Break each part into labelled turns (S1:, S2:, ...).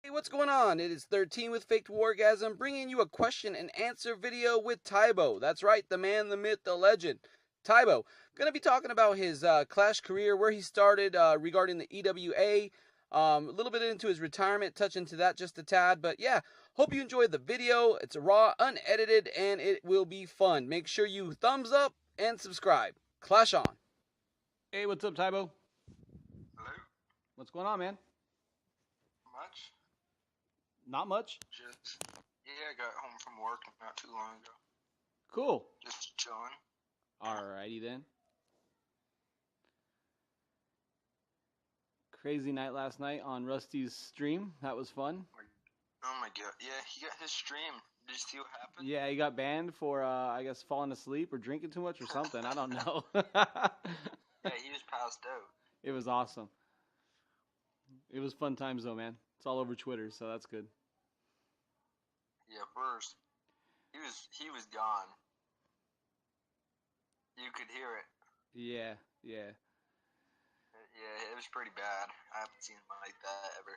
S1: Hey, what's going on? It is 13 with Faked Wargasm, bringing you a question and answer video with Tybo. That's right, the man, the myth, the legend. Tybo, going to be talking about his Clash career, where he started regarding the EWA, a little bit into his retirement, touch into that just a tad. But yeah, hope you enjoyed the video. It's raw, unedited, and it will be fun. Make sure you thumbs up and subscribe. Clash on. Hey, what's up, Tybo?
S2: Hello?
S1: What's going on, man?
S2: Much?
S1: Not much.
S2: Yeah, I got home from work not too long ago.
S1: Cool.
S2: Just chilling.
S1: Alrighty then. Crazy night last night on Rusty's stream. That was fun.
S2: Oh my god. Yeah, he got his stream. Did you see what happened?
S1: Yeah, he got banned for, I guess, falling asleep or drinking too much or something. I don't know.
S2: Yeah, he was passed out.
S1: It was awesome. It was fun times though, man. It's all over Twitter, so that's good.
S2: Yeah, first he was gone. You could hear it.
S1: Yeah.
S2: Yeah, it was pretty bad. I haven't seen him like that ever.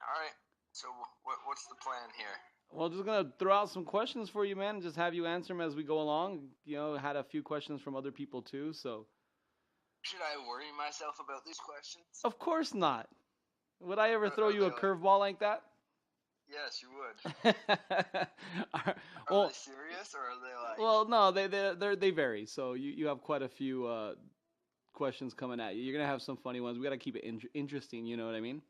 S2: All right. So what's the plan here?
S1: Well, just gonna throw out some questions for you, man. Just have you answer them as we go along. You know, had a few questions from other people too, so.
S2: Should I worry myself about these questions?
S1: Of course not. Would I ever throw you a curveball like that?
S2: Yes, you would. Are they serious or are they like?
S1: Well, no, they vary. So you have quite a few questions coming at you. You're gonna have some funny ones. We gotta keep it interesting. You know what I mean?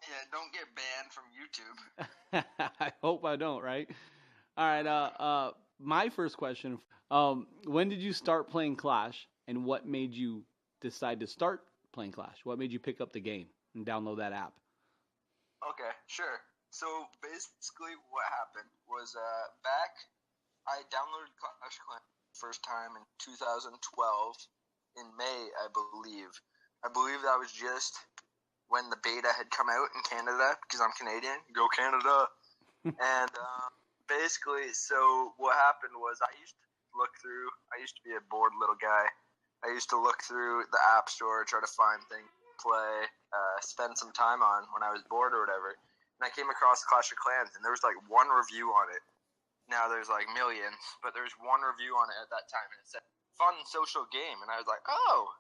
S2: Yeah, don't get banned from YouTube.
S1: I hope I don't. Right? All right. My first question: when did you start playing Clash, and what made you decide to start playing Clash? What made you pick up the game and download that app?
S2: Okay, sure. So basically what happened was back I downloaded Clash Clans first time in 2012 in May, I believe. I believe that was just when the beta had come out in Canada because I'm Canadian. Go Canada. And basically, so what happened was I used to be a bored little guy. I used to look through the App Store, try to find things to play, spend some time on when I was bored or whatever. And I came across Clash of Clans, and there was like one review on it. Now there's like millions, but there's one review on it at that time, and it said, fun social game. And I was like, oh.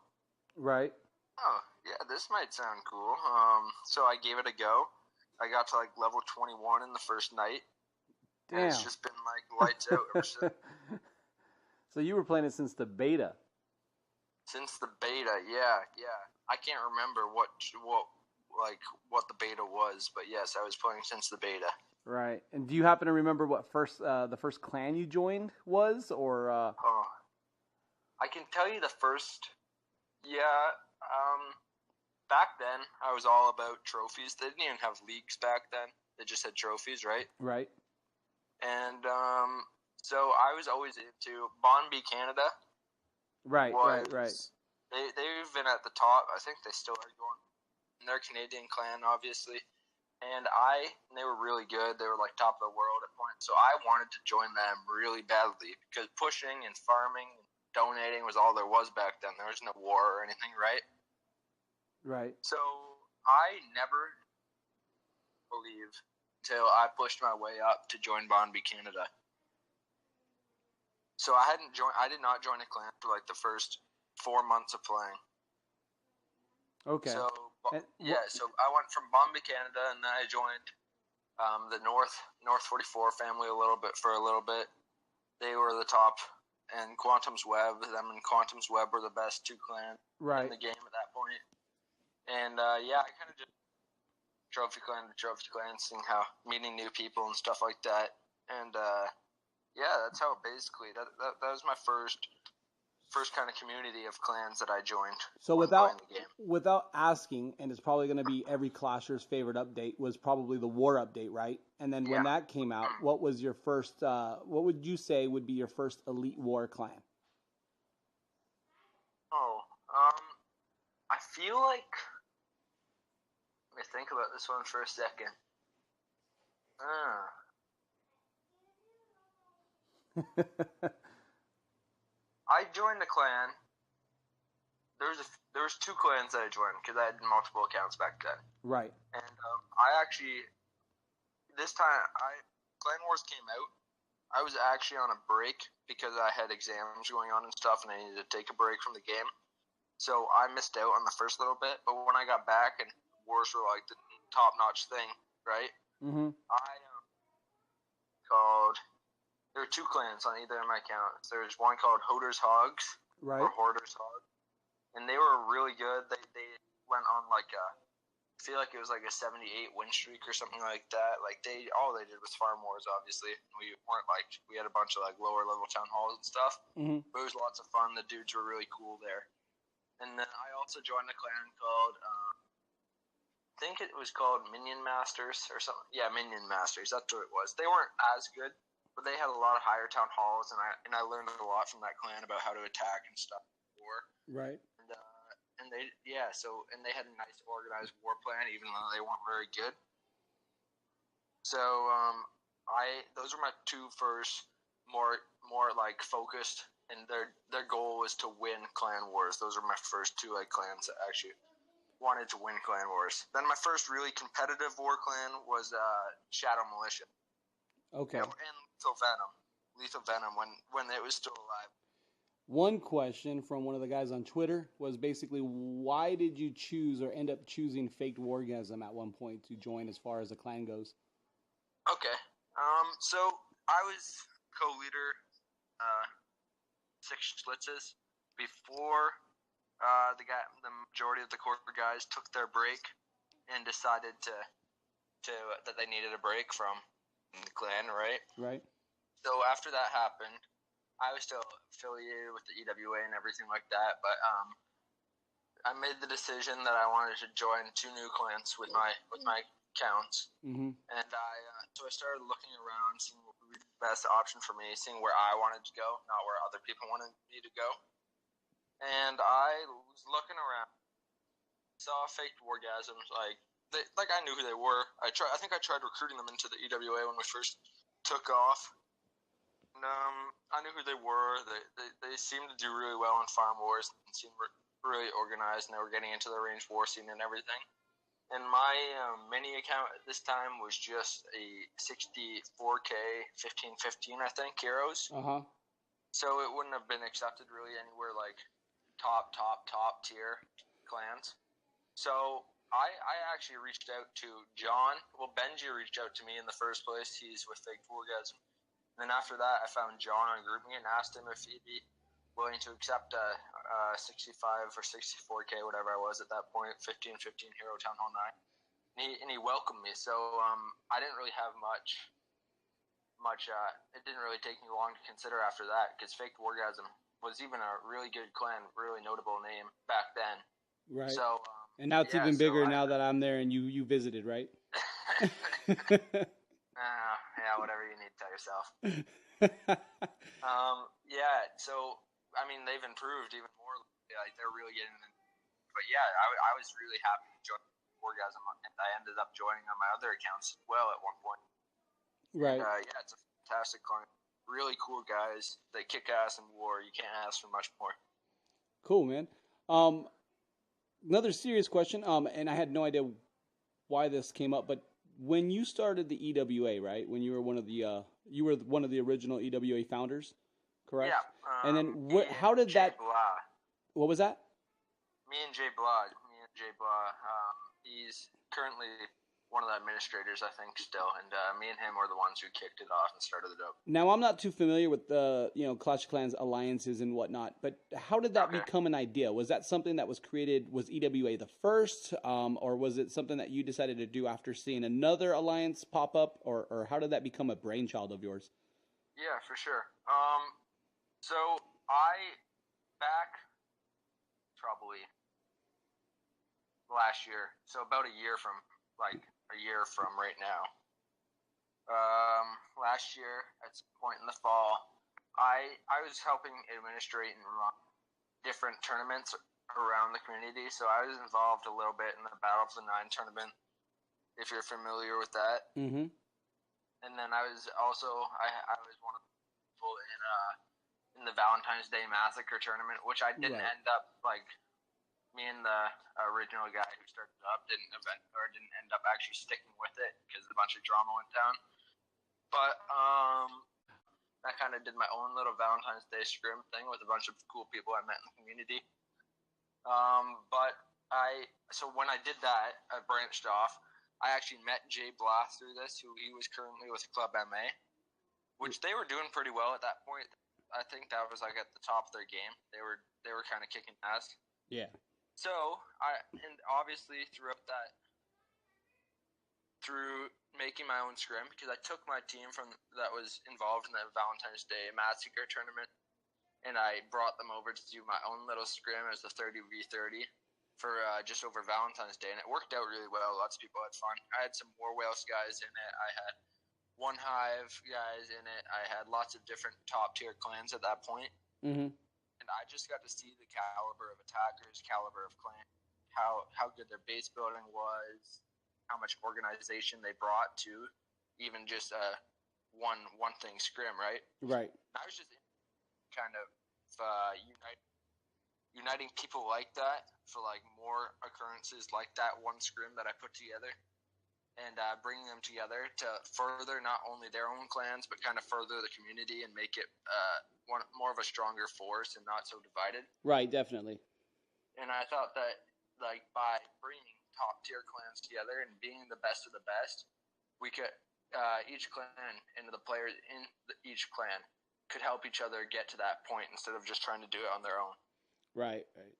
S1: Right.
S2: Oh, yeah, this might sound cool. So I gave it a go. I got to like level 21 in the first night.
S1: Damn.
S2: And it's just been like lights out ever since.
S1: So you were playing it since the beta?
S2: Since the beta, yeah. I can't remember what the beta was, but yes, I was playing since the beta.
S1: Right. And do you happen to remember what the first clan you joined was, or?
S2: Oh, I can tell you the first. Yeah. Back then, I was all about trophies. They didn't even have leagues back then. They just had trophies, right?
S1: Right.
S2: And so I was always into Bonby Canada.
S1: Right.
S2: They've been at the top. I think they still are going. And they're a Canadian clan, obviously. And they were really good. They were like top of the world at points. So I wanted to join them really badly because pushing and farming and donating was all there was back then. There was no war or anything, right?
S1: Right.
S2: So I never believe till I pushed my way up to join Bonby Canada. So I did not join a clan for like the first 4 months of playing.
S1: Okay.
S2: So so I went from Bonby Canada, and then I joined the North 44 family a little bit. They were the top, and Quantum's Web. Them and Quantum's Web were the best two clans in the game at that point. And I kind of just trophy clan to trophy clan, seeing how meeting new people and stuff like that. And that's how basically that was my first kind of community of clans that I joined.
S1: So without asking, and it's probably going to be every Clasher's favorite update, was probably the war update, right? And then when that came out, what was your first? What would you say would be your first Elite War clan?
S2: Oh, I feel like. Let me think about this one for a second. I joined the clan. There was there was 2 clans that I joined because I had multiple accounts back then.
S1: Right.
S2: And I actually, this time, Clan Wars came out. I was actually on a break because I had exams going on and stuff, and I needed to take a break from the game. So I missed out on the first little bit. But when I got back and Wars were like the top-notch thing, right?
S1: Mm-hmm.
S2: There were 2 clans on either of my accounts. There was one called Hoarders Hogs,
S1: Right.
S2: or Hoarders Hogs, and they were really good. They went on like I feel like it was like a 78 win streak or something like that. Like all they did was farm wars. Obviously, we weren't like we had a bunch of like lower level town halls and stuff.
S1: Mm-hmm.
S2: But it was lots of fun. The dudes were really cool there. And then I also joined a clan called I think it was called Minion Masters or something. Yeah, Minion Masters. That's what it was. They weren't as good, but they had a lot of higher town halls, and I learned a lot from that clan about how to attack and stuff.
S1: Right.
S2: And they had a nice organized war plan, even though they weren't very good. So those were my 2 first more like focused, and their goal was to win clan wars. Those are my first 2 like clans that actually wanted to win clan wars. Then my first really competitive war clan was Shadow Militia.
S1: Okay.
S2: And Lethal Venom when it was still alive.
S1: One question from one of the guys on Twitter was basically, why did you choose or end up choosing Faked Wargasm at one point to join as far as the clan goes?
S2: Okay. So I was co-leader 6 Schlitzes before the majority of the core guys took their break and decided that they needed a break from the clan, right?
S1: Right.
S2: So after that happened, I was still affiliated with the EWA and everything like that, but I made the decision that I wanted to join 2 new clans with my accounts,
S1: Mm-hmm.
S2: and so I started looking around, seeing what would be the best option for me, seeing where I wanted to go, not where other people wanted me to go. And I was looking around, saw Faked Wargasms, like I knew who they were. I think I tried recruiting them into the EWA when we first took off. And, I knew who they were. They seemed to do really well in farm wars and seemed really organized, and they were getting into the range war scene and everything. And my mini account at this time was just a 64K 1515, I think, heroes.
S1: Uh-huh.
S2: So it wouldn't have been accepted really anywhere like top tier clans. So I actually reached out to John. Well, Benji reached out to me in the first place. He's with Faked Wargasm. And then after that, I found John on GroupMe and asked him if he'd be willing to accept a 65 or 64K, whatever I was at that point, 1515 Hero Town Hall 9. And he welcomed me. So I didn't really have much. It didn't really take me long to consider after that, because Faked Wargasm was even a really good clan, really notable name back then.
S1: Right.
S2: So
S1: and now it's even bigger now that I'm there and you visited, right?
S2: Yeah, whatever you need to tell yourself. Yeah, so, I mean, they've improved even more. Like, they're really getting in. But yeah, I was really happy to join Orgasm, and I ended up joining on my other accounts as well at one point.
S1: Right.
S2: And, yeah, it's a fantastic client. Really cool guys. They kick ass in war. You can't ask for much more.
S1: Cool, man. Another serious question, and I had no idea why this came up, but when you started the EWA, right? When you were one of the original EWA founders, correct?
S2: Yeah.
S1: And then how did that?
S2: Blah.
S1: What was that?
S2: Me and Jay Blah. He's currently one of the administrators, I think, still, and me and him were the ones who kicked it off and started it up.
S1: Now, I'm not too familiar with the Clash of Clans alliances and whatnot, but how did that become an idea? Was that something that was created? Was EWA the first, or was it something that you decided to do after seeing another alliance pop up, or how did that become a brainchild of yours?
S2: Yeah, for sure. So back probably last year, so about a year from right now. Last year, at some point in the fall, I was helping administrate and run different tournaments around the community. So I was involved a little bit in the Battle of the Nine tournament, if you're familiar with that.
S1: Mm-hmm.
S2: And then I was also I was one of the people in the Valentine's Day Massacre tournament, which I didn't end up me and the original guy who started up didn't end up actually sticking with it because a bunch of drama went down. But I kind of did my own little Valentine's Day scrim thing with a bunch of cool people I met in the community. So when I did that, I branched off. I actually met Jay Blass through this, who he was currently with Club MA, which they were doing pretty well at that point. I think that was like at the top of their game. They were kind of kicking ass.
S1: Yeah.
S2: So and obviously throughout that, through making my own scrim, because I took my team that was involved in the Valentine's Day Massacre tournament, and I brought them over to do my own little scrim as the 30v30 for just over Valentine's Day, and it worked out really well. Lots of people had fun. I had some War Whales guys in it. I had One Hive guys in it. I had lots of different top-tier clans at that point.
S1: Mm-hmm.
S2: And I just got to see the caliber of attackers, caliber of clan, how good their base building was, how much organization they brought to even just one thing scrim, right?
S1: Right.
S2: I was just kind of uniting people like that for like more occurrences like that one scrim that I put together, and bringing them together to further not only their own clans but kind of further the community and make it more of a stronger force and not so divided.
S1: Right, definitely.
S2: And I thought that like by bringing top tier clans together and being the best of the best, we could each clan and the players in each clan could help each other get to that point instead of just trying to do it on their own.
S1: Right, right.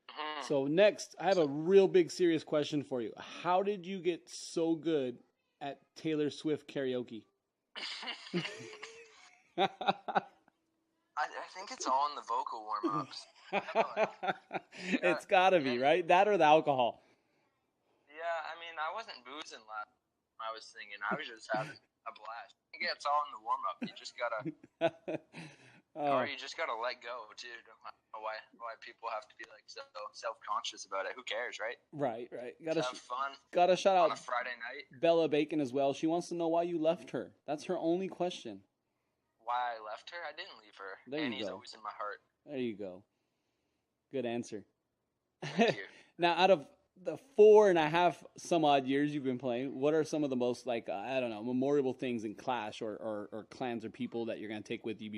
S2: Mm-hmm.
S1: So next, I have a real big serious question for you. How did you get so good at Taylor Swift karaoke?
S2: I think it's all in the vocal warm-ups.
S1: It's gotta be, right? That or the alcohol.
S2: Yeah, I mean, I wasn't boozing last when I was singing. I was just having a blast. I think it's all in the warm-up. You just gotta... Or you just gotta let go, too. I don't know why people have to be like so self-conscious about it. Who cares, right?
S1: Right, right.
S2: Have fun.
S1: Gotta shout out
S2: on a Friday night.
S1: Bella Bacon as well. She wants to know why you left her. That's her only question.
S2: Why I left her? I didn't leave her.
S1: There you
S2: Annie's
S1: go.
S2: always in my heart.
S1: There you go. Good answer.
S2: Thank you.
S1: Now, out of the 4.5 some odd years you've been playing, what are some of the most, like, I don't know, memorable things in Clash or clans or people that you're going to take with you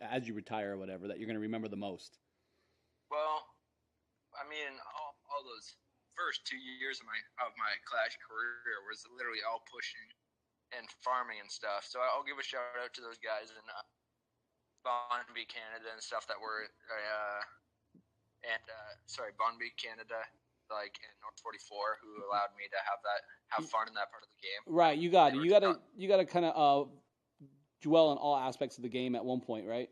S1: as you retire or whatever, that you're going to remember the most?
S2: Well, I mean, all those first 2 years of my Clash career was literally all pushing and farming and stuff. So I'll give a shout out to those guys in Bonby, Canada and stuff that were Bonby, Canada, like in North 44, who allowed me to have fun in that part of the game.
S1: Right, you got to kind of dwell on all aspects of the game at one point, right?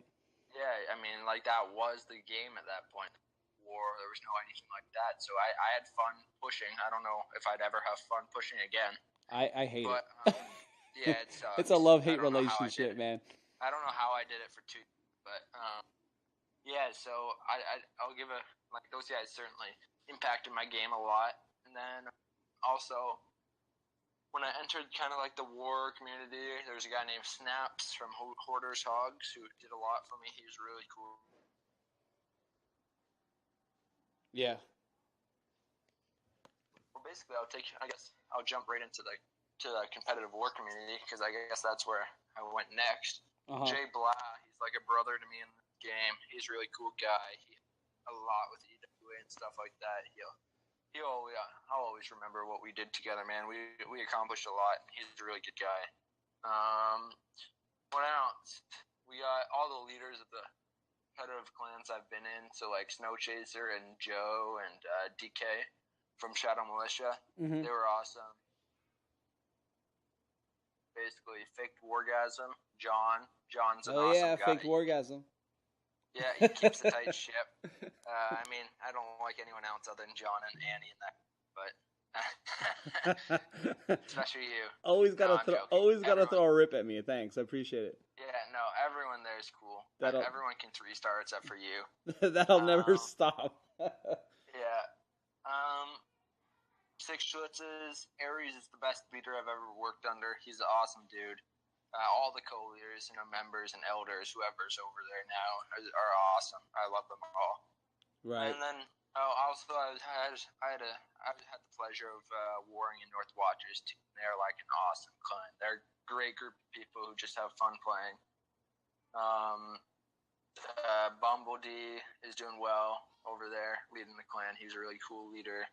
S2: Yeah, I mean, like that was the game at that point. There was no anything like that, so I had fun pushing. I don't know if I'd ever have fun pushing again.
S1: I hate it.
S2: Yeah, it sucks.
S1: It's a love-hate relationship, man.
S2: I don't know how I did it for 2, but yeah. So I'll give those guys certainly impacted my game a lot. And then also when I entered kind of like the war community, there was a guy named Snaps from Hoarders Hogs who did a lot for me. He was really cool.
S1: Yeah.
S2: Well, basically, I'll jump right into the competitive war community, because I guess that's where I went next.
S1: Uh-huh.
S2: Jay Blah, he's like a brother to me in the game. He's a really cool guy. He a lot with EWA and stuff like that. I'll always remember what we did together, man. We accomplished a lot. He's a really good guy. What else? We got all the leaders of the competitive clans I've been in. So like Snow Chaser and Joe and DK from Shadow Militia.
S1: Mm-hmm.
S2: They were awesome. Basically, Faked Wargasm. John's an awesome guy.
S1: Faked Wargasm.
S2: Yeah, he keeps a tight ship. I mean, I don't like anyone else other than John and Annie in that, but especially you.
S1: Always gotta throw a rip at me. Thanks, I appreciate it.
S2: Yeah, no, everyone there is cool. Everyone can 3-star except for you.
S1: That'll never stop.
S2: Yeah. 6 Schlitzes. Aries is the best leader I've ever worked under. He's an awesome dude. All the co-leaders, members and elders, whoever's over there now, are awesome. I love them all.
S1: Right.
S2: And then Oh, also, I had the pleasure of warring in North Watchers team. They're like an awesome clan. They're a great group of people who just have fun playing. Bumblebee is doing well over there, leading the clan. He's a really cool leader.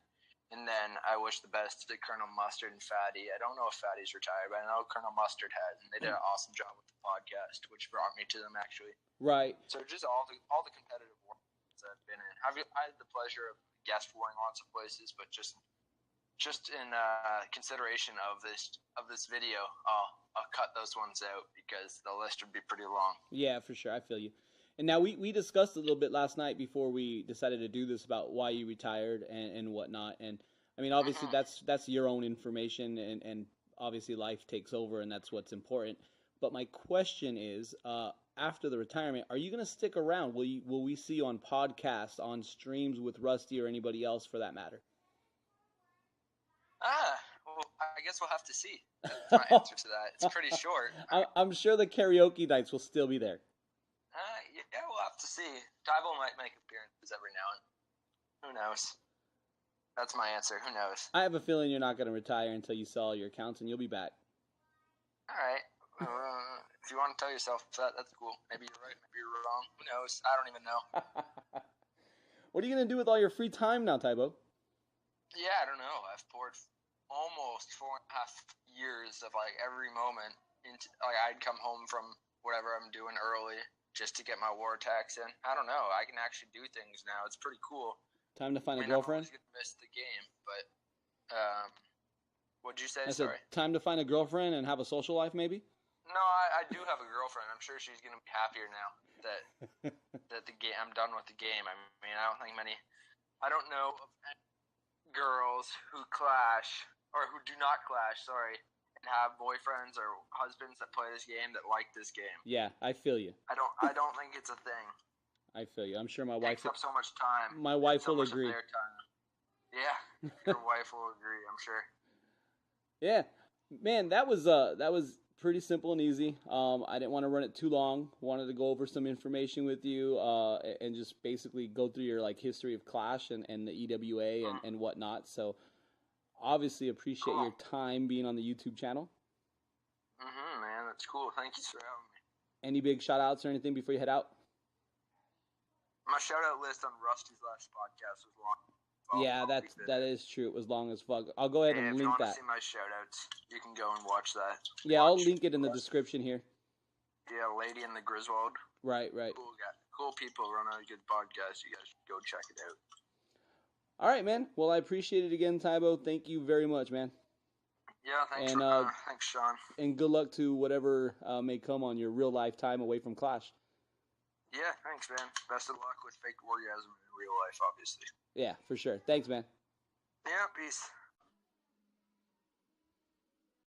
S2: And then I wish the best to Colonel Mustard and Fatty. I don't know if Fatty's retired, but I know Colonel Mustard has, and they did an awesome job with the podcast, which brought me to them actually.
S1: Right.
S2: So just all the competitive wars I've been in. I had the pleasure of guest warring lots of places, but just in consideration of this video, I'll cut those ones out because the list would be pretty long.
S1: Yeah, for sure. I feel you. And now we discussed a little bit last night before we decided to do this about why you retired and whatnot. And I mean, obviously that's your own information, and obviously life takes over, and that's what's important. But my question is, after the retirement, are you going to stick around? Will we see you on podcasts, on streams with Rusty or anybody else for that matter?
S2: Well, I guess we'll have to see. That's my answer to that. It's pretty short.
S1: I'm sure the karaoke nights will still be there.
S2: Yeah, we'll have to see. Tybo might make appearances every now and then. Who knows? That's my answer. Who knows?
S1: I have a feeling you're not going to retire until you sell all your accounts, and you'll be back.
S2: All right. If you want to tell yourself that, that's cool. Maybe you're right. Maybe you're wrong. Who knows? I don't even know.
S1: What are you going to do with all your free time now, Tybo?
S2: Yeah, I don't know. I've poured almost 4.5 years of like every moment into. Like I'd come home from whatever I'm doing early just to get my war attacks in. I don't know. I can actually do things now. It's pretty cool.
S1: Time to find a girlfriend?
S2: I'm always gonna miss the game, but what'd you say?
S1: I said, time to find a girlfriend and have a social life, maybe?
S2: No, I do have a girlfriend. I'm sure she's gonna be happier now that I'm done with the game. I mean, I don't know of any girls who clash or who do not clash. Sorry. Have boyfriends or husbands that play this game that like this game.
S1: Yeah, I feel you.
S2: I don't think it's a thing.
S1: I feel you. I'm sure my
S2: wife
S1: takes
S2: up so much time.
S1: My wife will agree.
S2: Yeah, your wife will agree, I'm sure.
S1: Yeah, man, that was pretty simple and easy. I didn't want to run it too long. Wanted to go over some information with you, and just basically go through your like history of Clash and the EWA and whatnot. So. Obviously appreciate your time being on the YouTube channel.
S2: Man, that's cool. Thank you for having me.
S1: Any big shout outs or anything before you head out?
S2: My shout out list on Rusty's last podcast was long.
S1: Yeah, that is true. It was long as fuck. I'll go ahead and link that.
S2: If you want to see my shout outs, you can go and watch that.
S1: Yeah, I'll link it in the description here.
S2: Yeah, Lady and the Griswold.
S1: Right.
S2: Cool people run a good podcast. You guys should go check it out.
S1: All right, man. Well, I appreciate it again, Tybo. Thank you very much, man.
S2: Yeah, thanks, thanks, Sean.
S1: And good luck to whatever may come on your real life time away from Clash.
S2: Yeah, thanks, man. Best of luck with fake orgasm in real life, obviously.
S1: Yeah, for sure. Thanks, man.
S2: Yeah, peace.